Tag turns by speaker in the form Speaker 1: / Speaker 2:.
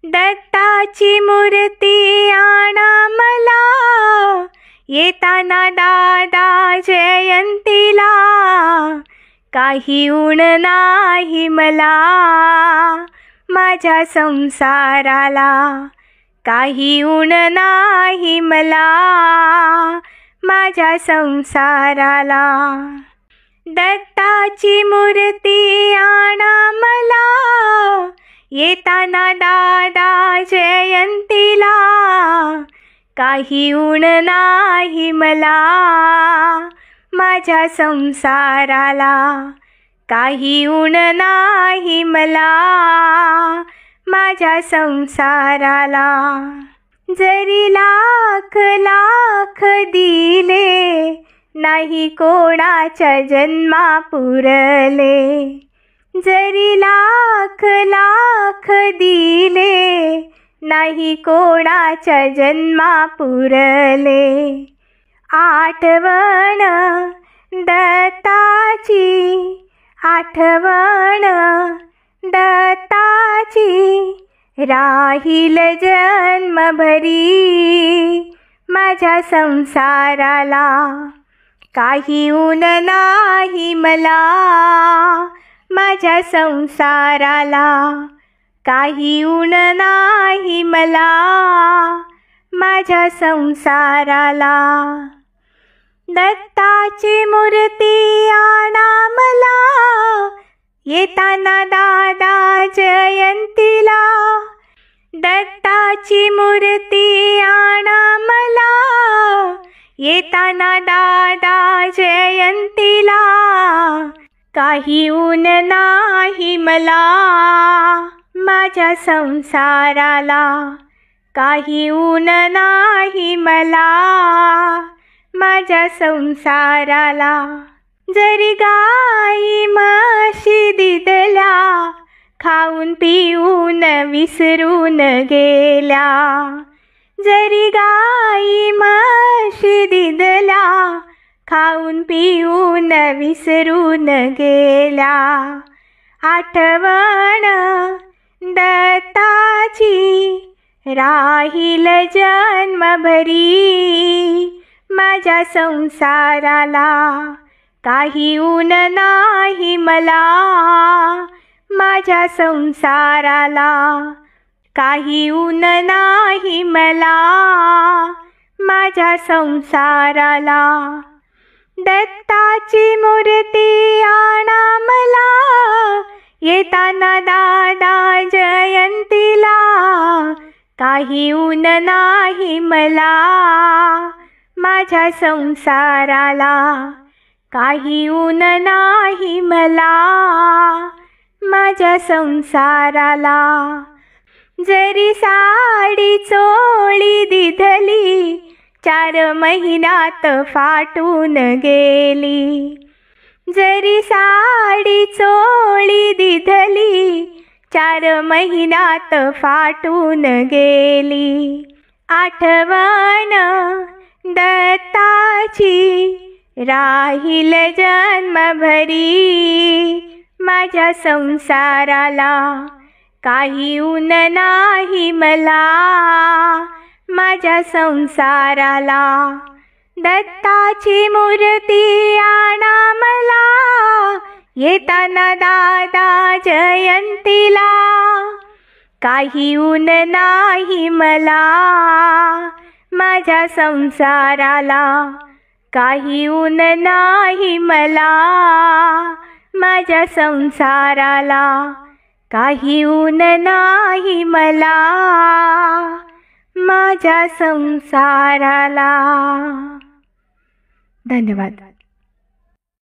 Speaker 1: दत्ताची मूर्ती आणा मला, येताना दादा जयंतीला. काही ऊण नाही मला माझ्या संसाराला, काही ऊण नाही मला माझ्या संसाराला. दत्ताची मूर्ती आणा मला, येताना दादा जयंतीला. काही ऊण नाही मला माझ्या संसाराला, काही ऊण नाही मला माझ्या संसाराला. जरी लाख लाख दिले, नाही कोणाच्या जन्मा पुरले. जरी लाख लाख दिले, नाही कोणाच्या जन्मा पुरले. आठवण दत्ताची, आठवण दत्ताची, राहील जन्मभरी माझ्या संसाराला. काही ऊण नाही मला माझ्या संसाराला, काही ऊण नाही मला माझ्या संसाराला. दत्ताची मूर्ती आणा मला, येताना दादा जयंतीला. दत्ताची मूर्ती आणा मला, येताना दादा जयंतीला. काही ऊण नाही मला माझ्या संसाराला, काही ऊण नाही मला माझ्या संसाराला. जरी गाई म्हशी दिदल्या, खाऊन पिऊन विसरून गेल्या. जरी गाई म्हशी दिदल्या, खाऊन पिऊन विसरून गेल्या. आठवण दत्ताची राहील जन्मभरी माझ्या संसाराला. काही ऊण नाही मला माझ्या संसाराला, काही ऊण नाही मला माझ्या संसाराला. दत्ताची मूर्ती आणा मला, येताना दादा जयंतीला. काही ऊण नाही मला माझ्या संसाराला, काही ऊण नाही मला माझ्या संसाराला. जरी साडी चोळी दिधली, 4 महिन्यात फाटून गेली. जरी साडी चोळी दिधली, 4 महिन्यात फाटून गेली. आठवण दत्ताची राहील जन्मभरी माझ्या संसाराला. काही ऊण नाही मला माझ्या संसाराला. दत्ताची मूर्ती आणा मला, येताना दादा जयंतीला. काही ऊण नाही मला माझ्या संसाराला, काही ऊण नाही मला माझ्या संसाराला, काही ऊण नाही मला माझ्या संसाराला. धन्यवाद.